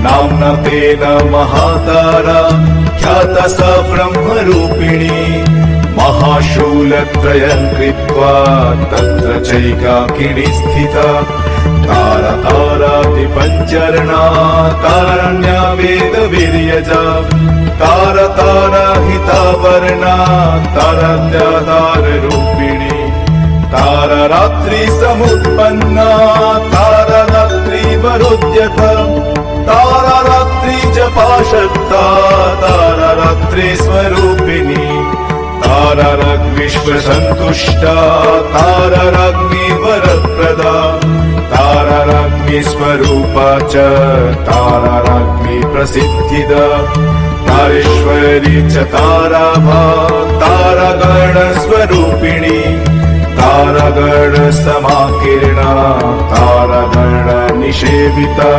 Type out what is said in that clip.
नाम्ना तेन महातारा ख्याता सा ब्रह्मरूपिणी महाशूलत्रयं कृत्वा तत्र चैकाकिनी स्थिता तारा तारादिपञ्चरणा तारण्या वेदवीर्यजा तारा तारा हितावर्णा तारण्या ताररूपिणी तारा रात्रि समुत्पन्ना तारा रात्रि वरोद्यता तारा रात्रि जपाशक्ता तारा रात्रि स्वरूपिणी तारा राग्विश्व संतुष्टा तारा राज्ञी वरप्रदा तारा राज्ञी स्वरूपा च तारा राज्ञी प्रसिद्धिदा तारेश्वरी च तारा भा तारा गण स्वरूपिणी तारा गण समाकीर्णा तारा गण निषेविता।